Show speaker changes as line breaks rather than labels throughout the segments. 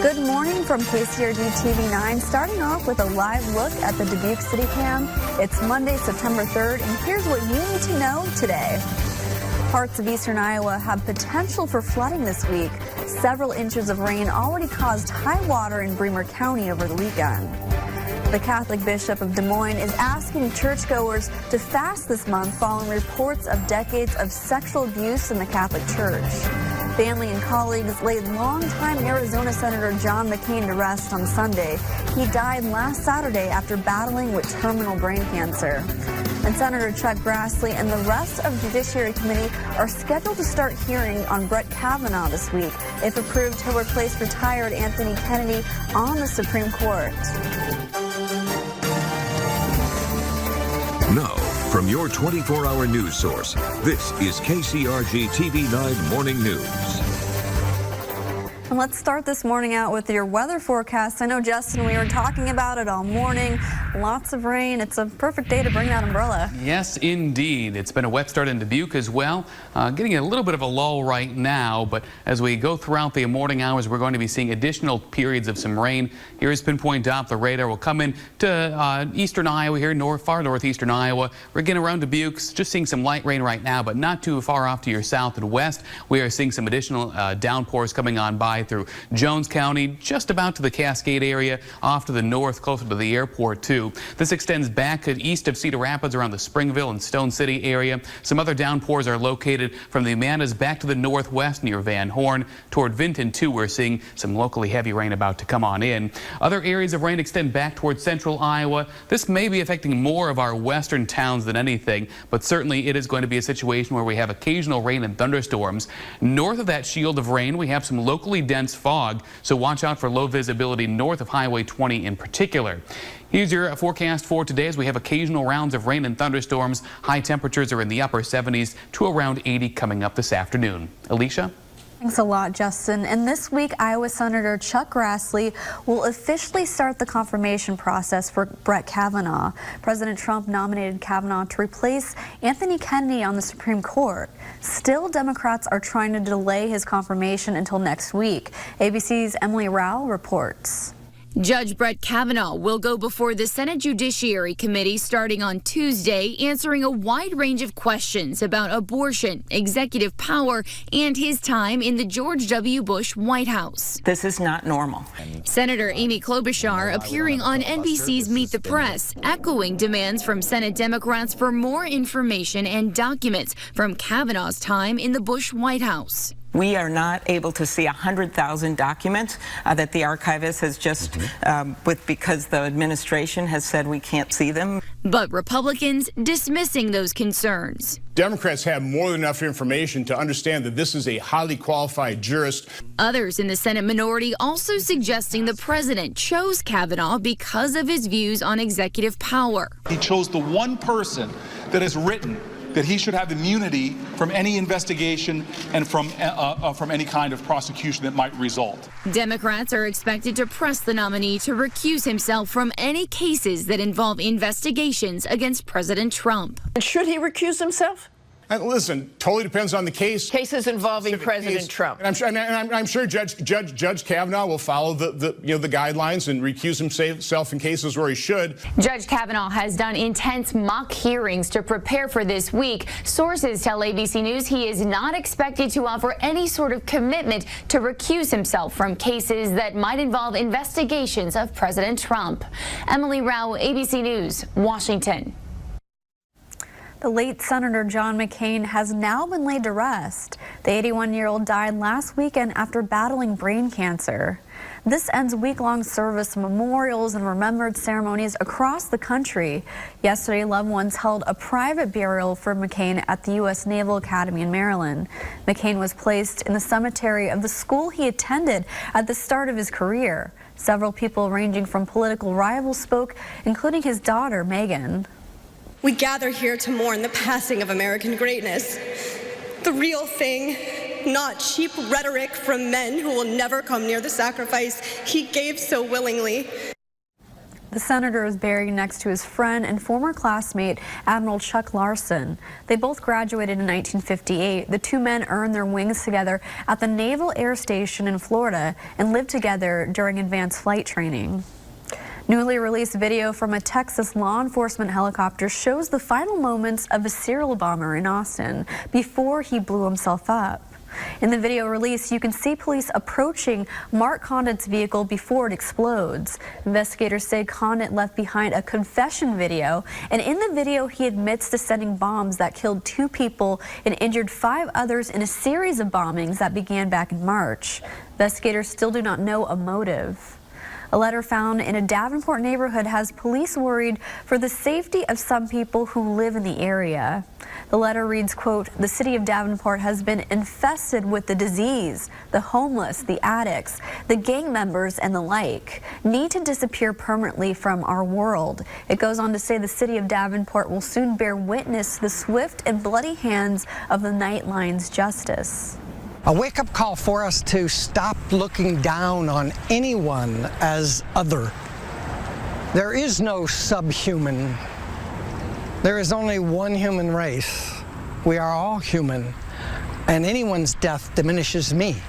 Good morning from KCRG TV 9, starting off with a live look at the Dubuque City Cam. It's Monday, September 3rd, and here's what you need to know today. Parts of eastern Iowa have potential for flooding this week. Several inches of rain already caused high water in Bremer County over the weekend. The Catholic Bishop of Des Moines is asking churchgoers to fast this month following reports of decades of sexual abuse in the Catholic Church. Family and colleagues laid longtime Arizona Senator John McCain to rest on Sunday. He died last Saturday after battling with terminal brain cancer. And Senator Chuck Grassley and the rest of the Judiciary Committee are scheduled to start hearing on Brett Kavanaugh this week. If approved, he'll replace retired Anthony Kennedy on the Supreme Court.
Now, from your 24-hour news source, this is KCRG TV 9 Morning News.
And let's start this morning out with your weather forecast. I know, Justin, we were talking about it all morning. Lots of rain. It's a perfect day to bring that umbrella.
Yes, indeed. It's been a wet start in Dubuque as well. Getting a little bit of a lull right now, but as we go throughout the morning hours, we're going to be seeing additional periods of some rain. Here is pinpoint Doppler radar. We'll come in to eastern Iowa here, far northeastern Iowa. We're getting around Dubuque, just seeing some light rain right now, but not too far off to your south and west. We are seeing some additional downpours coming on by through Jones County, just about to the Cascade area, off to the north, closer to the airport too. This extends back to east of Cedar Rapids around the Springville and Stone City area. Some other downpours are located from the Amandas back to the northwest near Van Horn. Toward Vinton too, we're seeing some locally heavy rain about to come on in. Other areas of rain extend back towards central Iowa. This may be affecting more of our western towns than anything, but certainly it is going to be a situation where we have occasional rain and thunderstorms. North of that shield of rain, we have some locally dense fog, so watch out for low visibility north of Highway 20 in particular. Here's your forecast for today as we have occasional rounds of rain and thunderstorms. High temperatures are in the upper 70s to around 80 coming up this afternoon. Alicia?
Thanks a lot, Justin. And this week, Iowa Senator Chuck Grassley will officially start the confirmation process for Brett Kavanaugh. President Trump nominated Kavanaugh to replace Anthony Kennedy on the Supreme Court. Still, Democrats are trying to delay his confirmation until next week. ABC's Emily Rao reports.
Judge Brett Kavanaugh will go before the Senate Judiciary Committee starting on Tuesday, answering a wide range of questions about abortion, executive power, and his time in the George W. Bush White House.
This is not normal.
Senator Amy Klobuchar appearing on NBC's Meet the Press, echoing demands from Senate Democrats for more information and documents from Kavanaugh's time in the Bush White House.
We are not able to see 100,000 documents that the archivist has just, because the administration has said we can't see them.
But Republicans dismissing those concerns.
Democrats have more than enough information to understand that this is a highly qualified jurist.
Others in the Senate minority also suggesting the president chose Kavanaugh because of his views on executive power.
He chose the one person that has written that he should have immunity from any investigation and from any kind of prosecution that might result.
Democrats are expected to press the nominee to recuse himself from any cases that involve investigations against President Trump.
Should he recuse himself?
Listen, totally depends on the case.
Cases involving President Trump.
And I'm sure Judge Kavanaugh will follow the guidelines and recuse himself in cases where he should.
Judge Kavanaugh has done intense mock hearings to prepare for this week. Sources tell ABC News he is not expected to offer any sort of commitment to recuse himself from cases that might involve investigations of President Trump. Emily Rao, ABC News, Washington.
The late Senator John McCain has now been laid to rest. The 81-year-old died last weekend after battling brain cancer. This ends week-long service, memorials, and remembered ceremonies across the country. Yesterday, loved ones held a private burial for McCain at the U.S. Naval Academy in Maryland. McCain was placed in the cemetery of the school he attended at the start of his career. Several people ranging from political rivals spoke, including his daughter, Megan.
We gather here to mourn the passing of American greatness. The real thing, not cheap rhetoric from men who will never come near the sacrifice he gave so willingly.
The senator is buried next to his friend and former classmate, Admiral Chuck Larson. They both graduated in 1958. The two men earned their wings together at the Naval Air Station in Florida and lived together during advanced flight training. Newly released video from a Texas law enforcement helicopter shows the final moments of a serial bomber in Austin before he blew himself up. In the video release, you can see police approaching Mark Condit's vehicle before it explodes. Investigators say Condit left behind a confession video, and in the video he admits to sending bombs that killed 2 people and injured 5 others in a series of bombings that began back in March. Investigators still do not know a motive. A letter found in a Davenport neighborhood has police worried for the safety of some people who live in the area. The letter reads, quote, "The city of Davenport has been infested with the disease. The homeless, the addicts, the gang members, and the like need to disappear permanently from our world." It goes on to say the city of Davenport will soon bear witness to the swift and bloody hands of the Nightlines justice.
A wake-up call for us to stop looking down on anyone as other. There is no subhuman. There is only one human race. We are all human, and anyone's death diminishes me.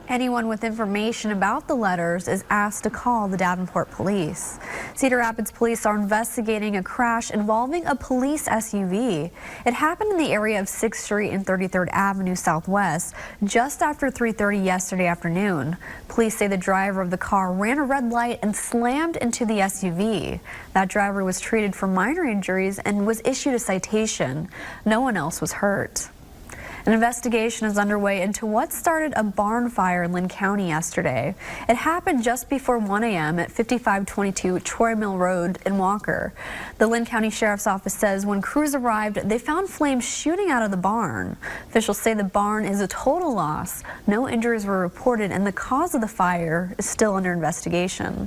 Anyone with information about the letters is asked to call the Davenport police. Cedar Rapids police are investigating a crash involving a police SUV. It happened in the area of 6th Street and 33rd Avenue Southwest just after 3:30 yesterday afternoon. Police say the driver of the car ran a red light and slammed into the SUV. That driver was treated for minor injuries and was issued a citation. No one else was hurt. An investigation is underway into what started a barn fire in Lynn County yesterday. It happened just before 1 a.m. at 5522 Troy Mill Road in Walker. The Lynn County Sheriff's Office says when crews arrived, they found flames shooting out of the barn. Officials say the barn is a total loss. No injuries were reported, and the cause of the fire is still under investigation.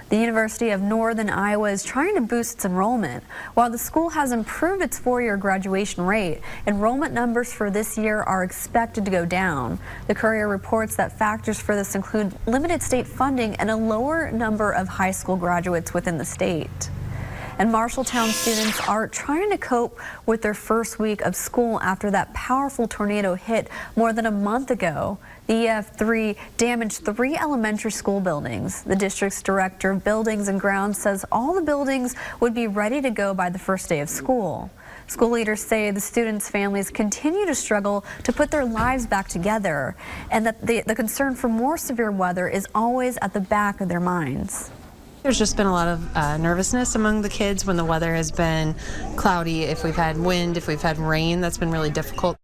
The University of Northern Iowa is trying to boost its enrollment. While the school has improved its 4-year graduation rate, enrollment numbers for this year are expected to go down. The Courier reports that factors for this include limited state funding and a lower number of high school graduates within the state. And Marshalltown students are trying to cope with their first week of school after that powerful tornado hit more than a month ago. The EF3 damaged 3 elementary school buildings. The district's director of buildings and grounds says all the buildings would be ready to go by the first day of school. School leaders say the students' families continue to struggle to put their lives back together, and that the concern for more severe weather is always at the back of their minds.
There's just been a lot of nervousness among the kids when the weather has been cloudy. If we've had wind, if we've had rain, that's been really difficult.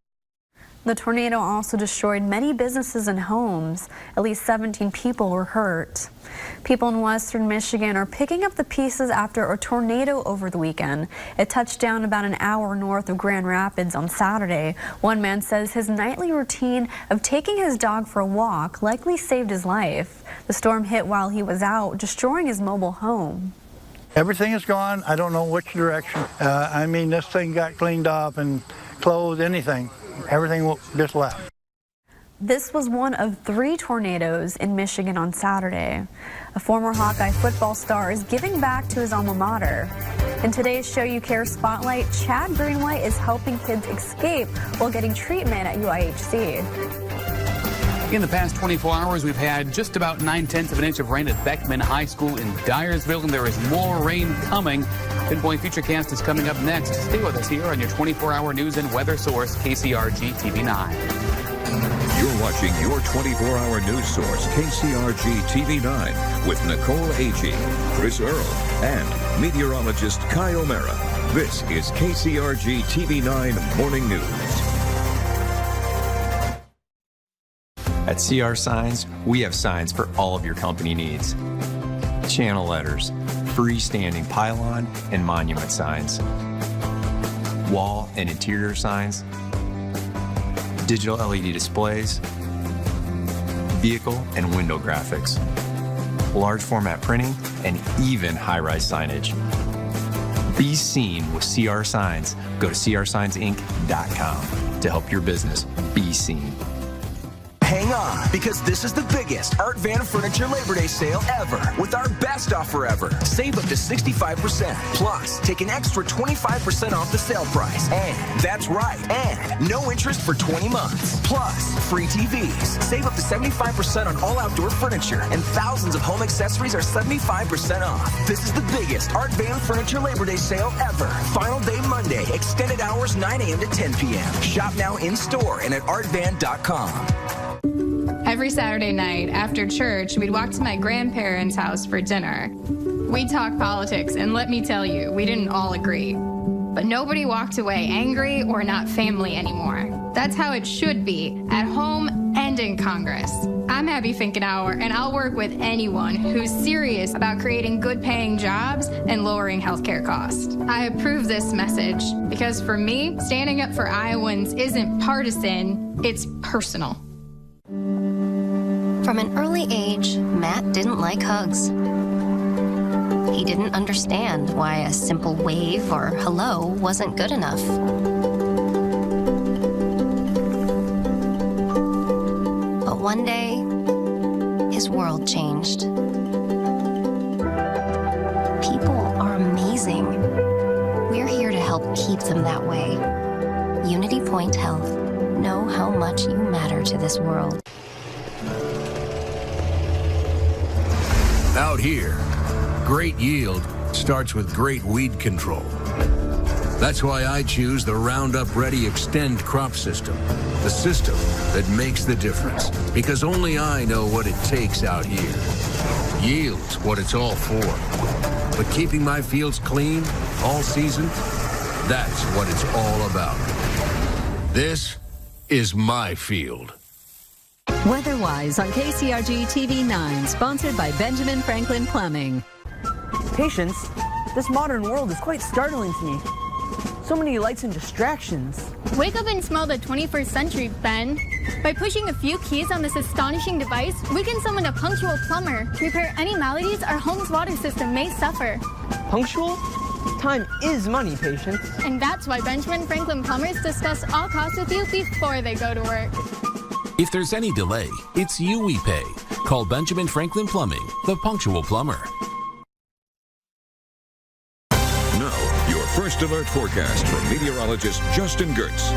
The tornado also destroyed many businesses and homes. At least 17 people were hurt. People in western Michigan are picking up the pieces after a tornado over the weekend. It touched down about an hour north of Grand Rapids on Saturday. One man says his nightly routine of taking his dog for a walk likely saved his life. The storm hit while he was out, destroying his mobile home.
Everything is gone. I don't know which direction. I mean, this thing got cleaned up and closed, anything. Everything just left.
This was one of 3 tornadoes in Michigan on Saturday. A former Hawkeye football star is giving back to his alma mater. In today's Show You Care Spotlight, Chad Greenway is helping kids escape while getting treatment at UIHC.
In the past 24 hours, we've had just about 9/10 of an inch of rain at Beckman High School in Dyersville, and there is more rain coming. Pinpoint Futurecast is coming up next. Stay with us here on your 24-hour news and weather source, KCRG TV9.
You're watching your 24-hour news source, KCRG TV9, with Nicole Agee, Chris Earl, and meteorologist Kai O'Mara. This is KCRG TV9 Morning News.
At CR Signs, we have signs for all of your company needs. Channel letters, freestanding pylon and monument signs, wall and interior signs, digital LED displays, vehicle and window graphics, large format printing, and even high-rise signage. Be seen with CR Signs. Go to crsignsinc.com to help your business be seen.
hang on, because this is the biggest Art Van Furniture Labor Day sale ever with our best offer ever. Save up to 65%, plus take an extra 25% off the sale price. And that's right, and no interest for 20 months. Plus, free TVs. Save up to 75% on all outdoor furniture, and thousands of home accessories are 75% off. This is the biggest Art Van Furniture Labor Day sale ever. Final day Monday, extended hours 9 a.m. to 10 p.m. Shop now in-store and at artvan.com.
Every Saturday night after church, we'd walk to my grandparents' house for dinner. We'd talk politics, and let me tell you, we didn't all agree. But nobody walked away angry or not family anymore. That's how it should be, at home and in Congress. I'm Abby Finkenauer, and I'll work with anyone who's serious about creating good-paying jobs and lowering healthcare costs. I approve this message because for me, standing up for Iowans isn't partisan, it's personal.
From an early age, Matt didn't like hugs. He didn't understand why a simple wave or hello wasn't good enough. But one day, his world changed. People are amazing. We're here to help keep them that way. Unity Point Health. Know how much you matter to this world.
Out here, great yield starts with great weed control. That's why I choose the Roundup Ready Extend crop system, the system that makes the difference, because only I know what it takes out here. Yield's what it's all for. But keeping my fields clean all season, that's what it's all about. This is my field.
Weatherwise on KCRG TV 9, sponsored by Benjamin Franklin Plumbing.
Patience, this modern world is quite startling to me. So many lights and distractions.
Wake up and smell the 21st century, Ben. By pushing a few keys on this astonishing device, we can summon a punctual plumber to repair any maladies our home's water system may suffer.
Punctual? Time is money, Patience.
And that's why Benjamin Franklin Plumbers discuss all costs with you before they go to work.
If there's any delay, it's you we pay. Call Benjamin Franklin Plumbing, the punctual plumber.
Now, your first alert forecast from meteorologist Justin Gertz.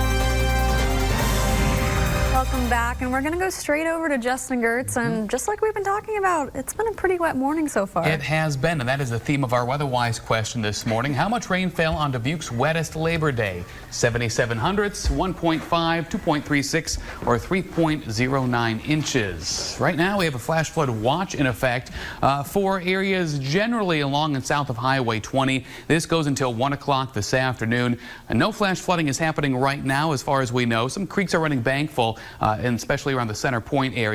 Welcome back, and we're going to go straight over to Justin Gertz, and just like we've been talking about, it's been a pretty wet morning so far.
It has been, and that is the theme of our weather-wise question this morning. How much rain fell on Dubuque's wettest Labor Day? 77 hundredths, 1.5, 2.36, or 3.09 inches. Right now, we have a flash flood watch in effect for areas generally along and south of Highway 20. This goes until 1 o'clock this afternoon. And no flash flooding is happening right now as far as we know. Some creeks are running bank full, and especially around the Center Point area.